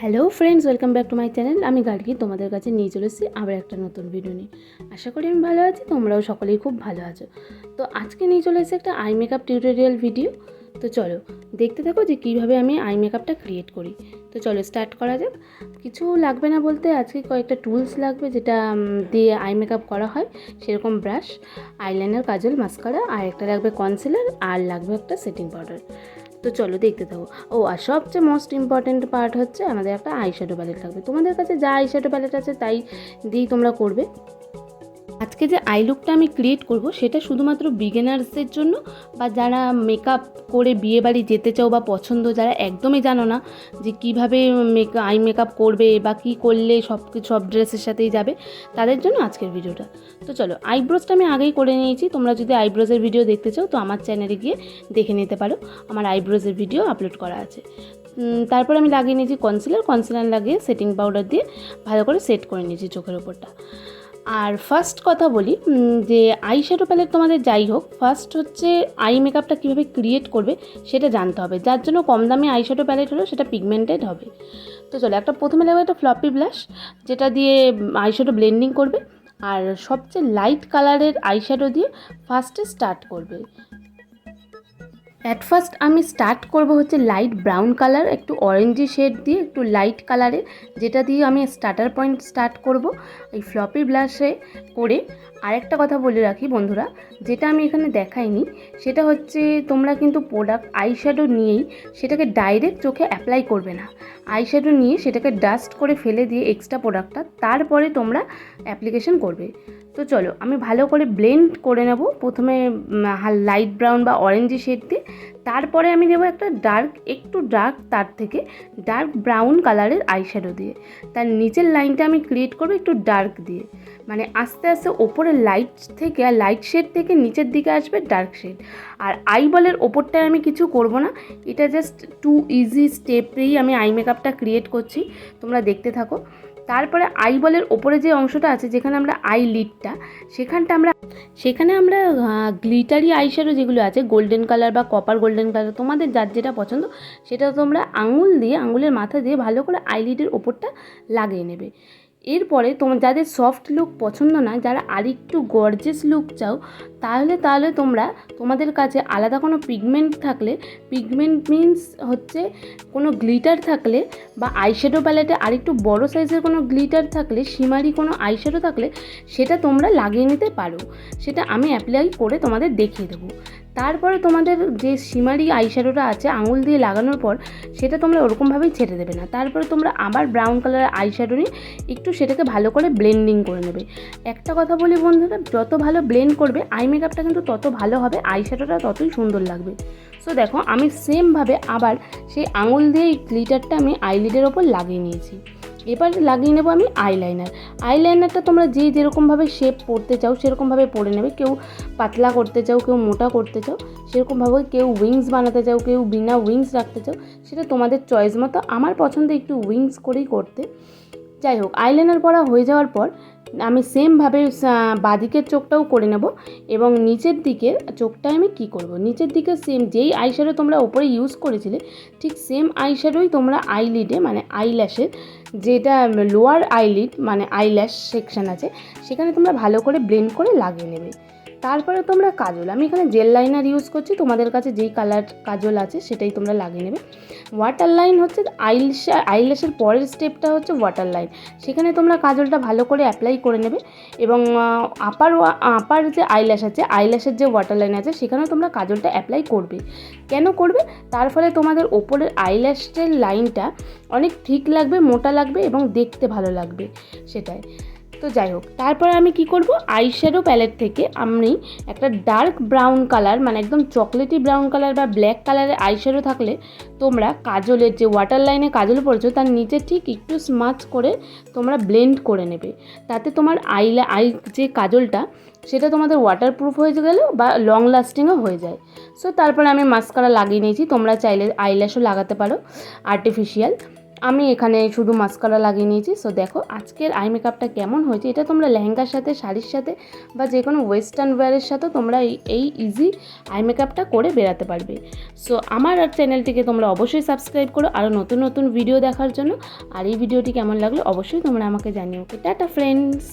Hello friends, welcome back to my channel. আমি গার্গী তোমাদের কাছে নিয়ে চলে এসেছি আবার একটা নতুন ভিডিও নিয়ে। আশা করি আমি ভালো আছি, তোমরাও সকলেই খুব ভালো আছো। তো আজকে নিয়ে চলে এসেছি একটা আই মেকআপ টিউটোরিয়াল ভিডিও। তো চলো দেখতে থাকো যে কীভাবে আমি আই মেকআপটা ক্রিয়েট করি। তো চলো স্টার্ট করা যাক। কিছু লাগবে না বলতে আজকে কয়েকটা টুলস লাগবে যেটা দিয়ে আই মেকআপ করা হয়, সেরকম ব্রাশ, আইলাইনার, কাজল, মাস্কারা, আর একটা লাগবে কনসিলার, আর লাগবে একটা সেটিং পাউডার। তো চলো দেখতে থাকো। আর সবচেয়ে মোস্ট ইম্পর্ট্যান্ট পার্ট হচ্ছে আমাদের একটা আইশ্যাডো প্যালেট লাগবে। তোমাদের কাছে যা আইশ্যাডো প্যালেট আছে তাই দিয়েই তোমরা করবে। আজকে যে আই লুকটা আমি ক্রিয়েট করব সেটা শুধুমাত্র বিগিনার্সদের জন্য, বা যারা মেকআপ করে বিয়েবাড়ি যেতে চাও, বা পছন্দ যারা একদমই জানো না যে কীভাবে আই মেকআপ করবে বা কী করলে সব ড্রেসের সাথেই যাবে, তাদের জন্য আজকের ভিডিওটা। তো চলো, আইব্রোজটা আমি আগেই করে নিয়েছি। তোমরা যদি আইব্রোজের ভিডিও দেখতে চাও তো আমার চ্যানেলে গিয়ে দেখে নিতে পারো, আমার আইব্রোজের ভিডিও আপলোড করা আছে। তারপর আমি লাগিয়ে নিয়েছি কনসিলার লাগিয়ে সেটিং পাউডার দিয়ে ভালো করে সেট করে নিয়েছি চোখের ওপরটা। আর ফার্স্ট কথা বলি যে আইশ্যাডো প্যালেট তোমাদের যাই হোক, ফার্স্ট হচ্ছে আই মেকআপটা কীভাবে ক্রিয়েট করবে সেটা জানতে হবে। যার জন্য কম দামি আইশ্যাডো প্যালেট হলো সেটা পিগমেন্টেড হবে। তো চলো, প্রথমে লাগবে একটা ফ্লপি ব্লাশ, যেটা দিয়ে আইশ্যাডো ব্লেন্ডিং করবে। আর সবচেয়ে লাইট কালারের আইশ্যাডো দিয়ে ফার্স্টে স্টার্ট করবে। অ্যাট ফার্স্ট আমি স্টার্ট করব হচ্ছে লাইট ব্রাউন কালার, একটু অরেঞ্জি শেড দিয়ে, একটু লাইট কালারে, যেটা দিয়ে আমি স্টার্টার পয়েন্ট স্টার্ট করব এই ফ্লপি ব্লাশে করে। আরেকটা কথা বলে রাখি বন্ধুরা, যেটা আমি এখানে দেখাইনি, সেটা হচ্ছে তোমরা কিন্তু প্রোডাক্ট আইশ্যাডো নিয়েই সেটাকে ডাইরেক্ট চোখে অ্যাপ্লাই করবে না। আইশ্যাডো নিয়ে সেটাকে ডাস্ট করে ফেলে দিয়ে এক্সট্রা প্রোডাক্টটা তারপরে তোমরা অ্যাপ্লিকেশন করবে। তো চলো আমি ভালো করে ব্লেন্ড করে নেব, প্রথমে লাইট ব্রাউন বা অরেঞ্জি শেড দিয়ে, তারপরে আমি দেবো একটা একটু ডার্ক, তার থেকে ডার্ক ব্রাউন কালারের আইশ্যাডো দিয়ে। তার নিচের লাইনটা আমি ক্রিয়েট করবো একটু ডার্ক দিয়ে, মানে আস্তে আস্তে ওপরে লাইট শেড থেকে নিচের দিকে আসবে ডার্ক শেড। আর আইবলের ওপরটায় আমি কিছু করব না, এটা জাস্ট টু ইজি স্টেপেই আমি আই মেকআপটা ক্রিয়েট করছি, তোমরা দেখতে থাকো। তারপরে আইবলের ওপরে যে অংশটা আছে, যেখানে আমরা আই লিডটা, সেখানে আমরা গ্লিটারি আইশ্যাডো যেগুলো আছে, গোল্ডেন কালার বা কপার গোল্ডেন কালার, তোমাদের যার যেটা পছন্দ সেটা তোমরা আঙুলের মাথা দিয়ে ভালো করে আইলিডের ওপরটা লাগিয়ে নেবে। এরপরে যাদের সফট লুক পছন্দ না, যারা আরেকটু গর্জিয়াস লুক চাও, তাহলে তোমরা তোমাদের কাছে আলাদা কোনো পিগমেন্ট থাকলে, পিগমেন্ট মিন্স হচ্ছে কোনো গ্লিটার থাকলে, বা আইশ্যাডো প্যালেটে আরেকটু বড় সাইজের কোনো গ্লিটার থাকলে, শিমারি কোনো আইশ্যাডো থাকলে, সেটা তোমরা লাগিয়ে নিতে পারো। সেটা আমি অ্যাপ্লাই করে তোমাদের দেখিয়ে দেবো। তারপরে তোমাদের যে শিমারি আইশ্যাডোটা আছে আঙুল দিয়ে লাগানোর পর, সেটা তোমরা ওরকমভাবেই ছেড়ে দেবে না। তারপরে তোমরা আবার ব্রাউন কালারের আইশ্যাডো নিয়ে একটু সেটাকে ভালো করে ব্লেন্ডিং করে নেবে। একটা কথা বলি বন্ধুরা, যত ভালো ব্লেন্ড করবে আই মেকআপটা কিন্তু তত ভালো হবে, আইশ্যাডোটা ততই সুন্দর লাগবে। সো দেখো, আমি সেমভাবে আবার সেই আঙুল দিয়ে এই গ্লিটারটা আমি আইলিডের ওপর লাগিয়ে নিয়েছি। এবার লাগিয়ে নেবো আমি আইলাইনারটা তোমরা যেরকমভাবে শেপ পড়তে চাও সেরকমভাবে পরে নেবে। কেউ পাতলা করতে চাও, কেউ মোটা করতে চাও, সেরকমভাবে, কেউ উইংস বানাতে চাও, কেউ বিনা উইংস রাখতে চাও, সেটা তোমাদের চয়েস মতো। আমার পছন্দ একটু উইংস করেই করতে। যাই হোক, আইলাইনার পরা হয়ে যাওয়ার পর আমি সেমভাবে বাঁদিকের চোখটাও করে নেব, এবং নিচের দিকের চোখটায় আমি কি করব, নিচের দিকে সেম যেই আইশ্যাডো তোমরা ওপরে ইউজ করেছিলে ঠিক সেম আইশ্যাডোই তোমরা আইলিডে, মানে আইল্যাশের যেটা লোয়ার আইলিড মানে আইল্যাশ সেকশন আছে, সেখানে তোমরা ভালো করে ব্লেন্ড করে লাগিয়ে নেবে। তারপরে তোমরা কাজল, আমি এখানে জেল লাইনার ইউজ করছি, তোমাদের কাছে যেই কালার কাজল আছে সেটাই তোমরা লাগিয়ে নেবে। ওয়াটার লাইন হচ্ছে আইল্যাশের পরের স্টেপটা হচ্ছে ওয়াটার লাইন, সেখানে তোমরা কাজলটা ভালো করে অ্যাপ্লাই করে নেবে। এবং আপার যে আইল্যাশ আছে, আইল্যাশের যে ওয়াটার লাইন আছে, সেখানেও তোমরা কাজলটা অ্যাপ্লাই করবে। কেন করবে? তার ফলে তোমাদের ওপরের আইল্যাশের লাইনটা অনেক ঠিক লাগবে, মোটা লাগবে এবং দেখতে ভালো লাগবে, সেটাই। তো যাই হোক, তারপরে আমি কি করব, আইশ্যাডো প্যালেট থেকে আমি একটা ডার্ক ব্রাউন কালার, মানে একদম চকলেটি ব্রাউন কালার বা ব্ল্যাক কালারের আইশ্যাডো থাকলে তোমরা কাজলের যে ওয়াটার লাইনে কাজল পড়েছো তার নিচে ঠিক একটু স্মাচ করে তোমরা ব্লেন্ড করে নেবে। তাতে তোমার যে কাজলটা সেটা তোমাদের ওয়াটারপ্রুফ হয়ে গেল বা লং লাস্টিংও হয়ে যায়। সো তারপরে আমি মাস্কারা লাগিয়ে নিয়েছি, তোমরা চাইলে আইল্যাশও লাগাতে পারো আর্টিফিশিয়াল। আমি এখানে শুধু মাস্কারা লাগিয়ে নিয়েছি। সো দেখো আজকের আই মেকআপটা কেমন হয়েছে, এটা তোমরা লেহেঙ্গার সাথে, শাড়ির সাথে বা যে কোনো ওয়েস্টার্ন ওয়্যারের সাথেও তোমরা এই ইজি আই মেকআপটা করে বেরাতে পারবে। সো আমার চ্যানেলটিকে তোমরা অবশ্যই সাবস্ক্রাইব করো আরও নতুন নতুন ভিডিও দেখার জন্য। আর এই ভিডিওটি কেমন লাগলো অবশ্যই তোমরা আমাকে জানিও। ওকে, টাটা ফ্রেন্ডস।